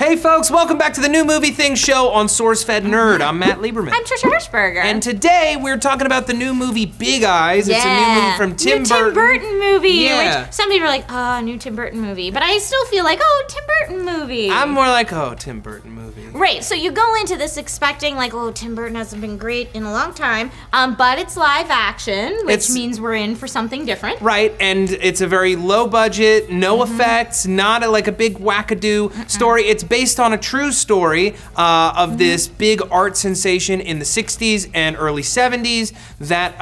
Hey folks, welcome back to the New Movie Thing show on SourceFedNERD. I'm Matt Lieberman. I'm Trisha Hirschberger. And today we're talking about the new movie Big Eyes. It's a new movie from Tim Burton. Tim Burton movie. Yeah. Which some people are like, oh, new Tim Burton movie. But I still feel like, oh, Tim Burton movie. I'm more like, oh, Tim Burton movie. Right, so you go into this expecting like, oh, Tim Burton hasn't been great in a long time. But it's live action, which means we're in for something different. Right, and it's a very low budget, no effects, not like a big wackadoo story. It's based on a true story of this big art sensation in the 60s and early 70s that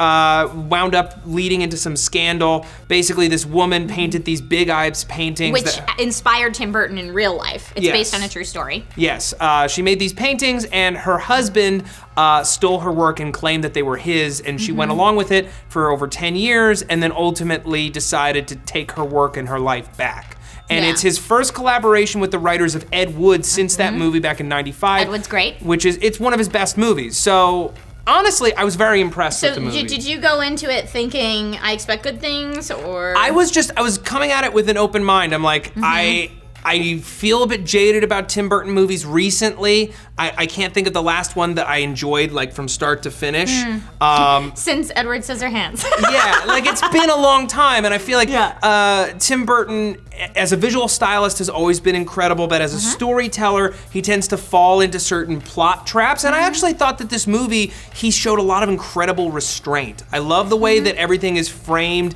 wound up leading into some scandal. Basically, this woman painted these Big Eyes paintings. Which inspired Tim Burton in real life. It's based on a true story. Yes, she made these paintings and her husband stole her work and claimed that they were his, and she went along with it for over 10 years and then ultimately decided to take her work and her life back. And it's his first collaboration with the writers of Ed Wood since that movie back in '95. Ed Wood's great. It's one of his best movies. So honestly, I was very impressed with the movie. So did you go into it thinking, I expect good things, or? I was coming at it with an open mind. I'm like, I feel a bit jaded about Tim Burton movies recently. I can't think of the last one that I enjoyed, like from start to finish. Since Edward Scissorhands. Yeah, like it's been a long time, and I feel like Tim Burton, as a visual stylist, has always been incredible, but as a storyteller, he tends to fall into certain plot traps, and I actually thought that this movie, he showed a lot of incredible restraint. I love the way that everything is framed.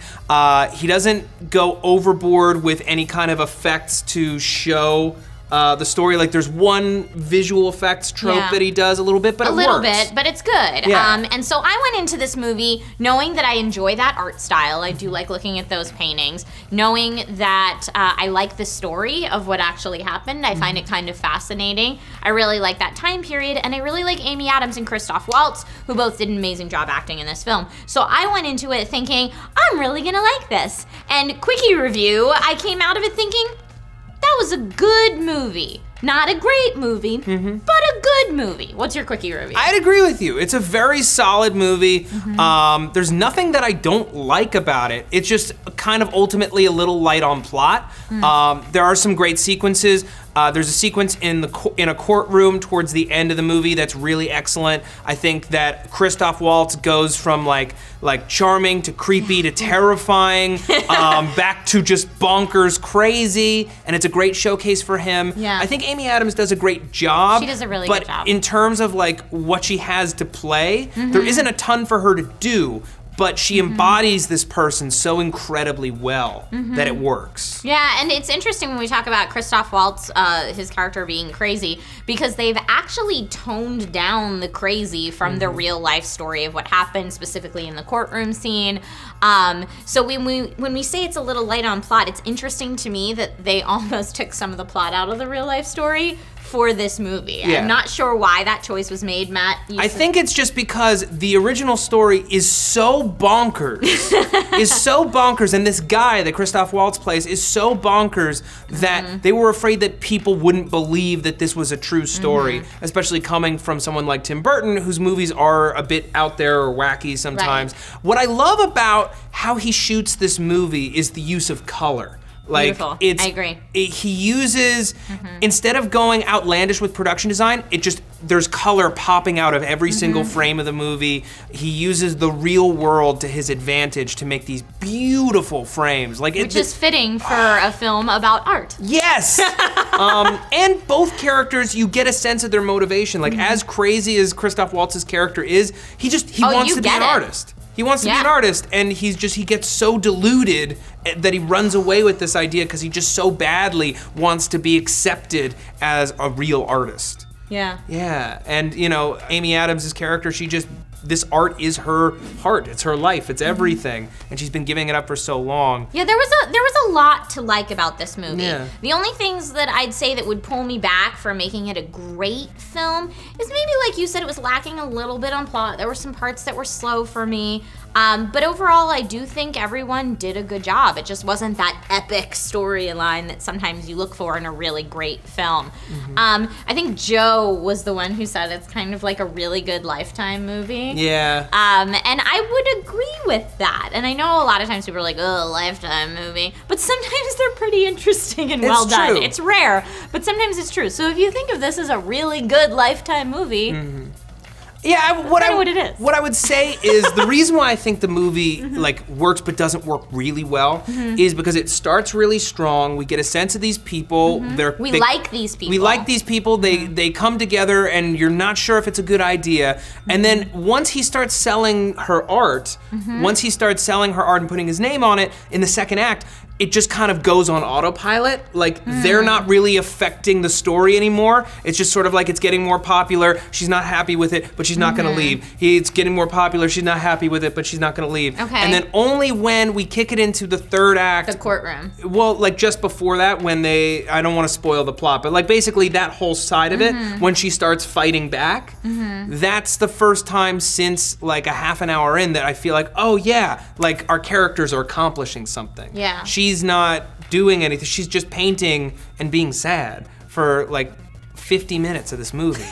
He doesn't go overboard with any kind of effects to show the story. Like there's one visual effects trope that he does a little bit, but it works. A little bit, but it's good. Yeah. And so I went into this movie knowing that I enjoy that art style. I do like looking at those paintings. Knowing that I like the story of what actually happened. I find it kind of fascinating. I really like that time period, and I really like Amy Adams and Christoph Waltz, who both did an amazing job acting in this film. So I went into it thinking, I'm really gonna like this. And quickie review, I came out of it thinking, that was a good movie. Not a great movie, but a good movie. What's your quickie review? I'd agree with you. It's a very solid movie. There's nothing that I don't like about it. It's just kind of ultimately a little light on plot. There are some great sequences. There's a sequence in a courtroom towards the end of the movie that's really excellent. I think that Christoph Waltz goes from like charming to creepy to terrifying, back to just bonkers crazy, and it's a great showcase for him. Yeah. I think Amy Adams does a great job. She does a really good job. But in terms of like what she has to play, there isn't a ton for her to do. But she embodies this person so incredibly well that it works. Yeah, and it's interesting when we talk about Christoph Waltz, his character being crazy, because they've actually toned down the crazy from the real life story of what happened, specifically in the courtroom scene. So when we say it's a little light on plot, it's interesting to me that they almost took some of the plot out of the real life story for this movie. Yeah. I'm not sure why that choice was made, Matt. I think it's just because the original story is so bonkers, and this guy that Christoph Waltz plays is so bonkers that they were afraid that people wouldn't believe that this was a true story, especially coming from someone like Tim Burton, whose movies are a bit out there or wacky sometimes. What I love about how he shoots this movie is the use of color. Like, beautiful. I agree. He uses, instead of going outlandish with production design, there's color popping out of every single frame of the movie. He uses the real world to his advantage to make these beautiful frames. Which is fitting for a film about art. Yes! And both characters, you get a sense of their motivation. Like, as crazy as Christoph Waltz's character is, he wants to be an artist. He wants to be an artist, and he gets so deluded that he runs away with this idea because he just so badly wants to be accepted as a real artist. Yeah. Yeah, and Amy Adams' character, this art is her heart, it's her life, it's everything, and she's been giving it up for so long. Yeah, there was a lot to like about this movie. Yeah. The only things that I'd say that would pull me back from making it a great film is maybe, like you said, it was lacking a little bit on plot. There were some parts that were slow for me. But overall, I do think everyone did a good job. It just wasn't that epic storyline that sometimes you look for in a really great film. I think Joe was the one who said it's kind of like a really good Lifetime movie. Yeah. And I would agree with that. And I know a lot of times people are like, oh, Lifetime movie. But sometimes they're pretty interesting and well done. It's rare, but sometimes it's true. So if you think of this as a really good Lifetime movie, yeah, what it is. What I would say is the reason why I think the movie like works but doesn't work really well is because it starts really strong. We get a sense of these people. We like these people. We like these people. They come together, and you're not sure if it's a good idea. And then once he starts selling her art, and putting his name on it in the second act, it just kind of goes on autopilot. Like, they're not really affecting the story anymore. It's just sort of like it's getting more popular. She's not happy with it, but she's not gonna leave. It's getting more popular. She's not happy with it, but she's not gonna leave. Okay. And then only when we kick it into the third act. The courtroom. Well, like just before that, when I don't wanna spoil the plot, but like basically that whole side of it, when she starts fighting back, that's the first time since like a half an hour in that I feel like, oh yeah, like our characters are accomplishing something. Yeah. She's not doing anything. She's just painting and being sad for like 50 minutes of this movie.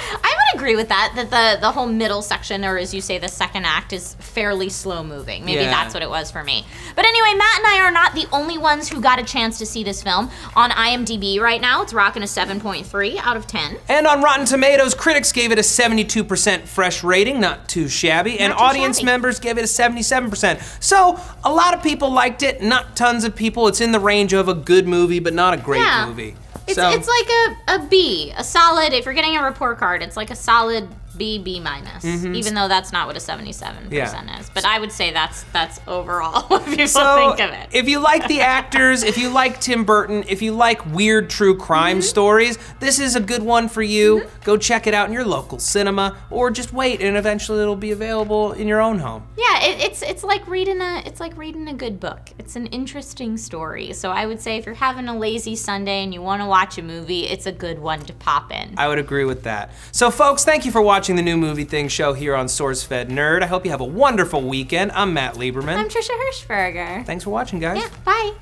I would agree with that the whole middle section, or as you say, the second act, is fairly slow moving. Maybe that's what it was for me. But anyway, Matt and I are not the only ones who got a chance to see this film. On IMDb right now, it's rocking a 7.3 out of 10. And on Rotten Tomatoes, critics gave it a 72% fresh rating, not too shabby, and audience members gave it a 77%. So a lot of people liked it, not tons of people. It's in the range of a good movie, but not a great movie. It's like a B, a solid. If you're getting a report card, it's like a solid B minus, even though that's not what a 77% is. But I would say that's overall what people think of it. If you like the actors, if you like Tim Burton, if you like weird true crime stories, this is a good one for you. Go check it out in your local cinema, or just wait and eventually it'll be available in your own home. Yeah, it's like reading a good book. It's an interesting story. So I would say if you're having a lazy Sunday and you want to watch a movie, it's a good one to pop in. I would agree with that. So folks, thank you for watching the New Movie Thing show here on SourceFedNERD. I hope you have a wonderful weekend. I'm Matt Lieberman. I'm Trisha Hirschberger. Thanks for watching, guys. Yeah, bye.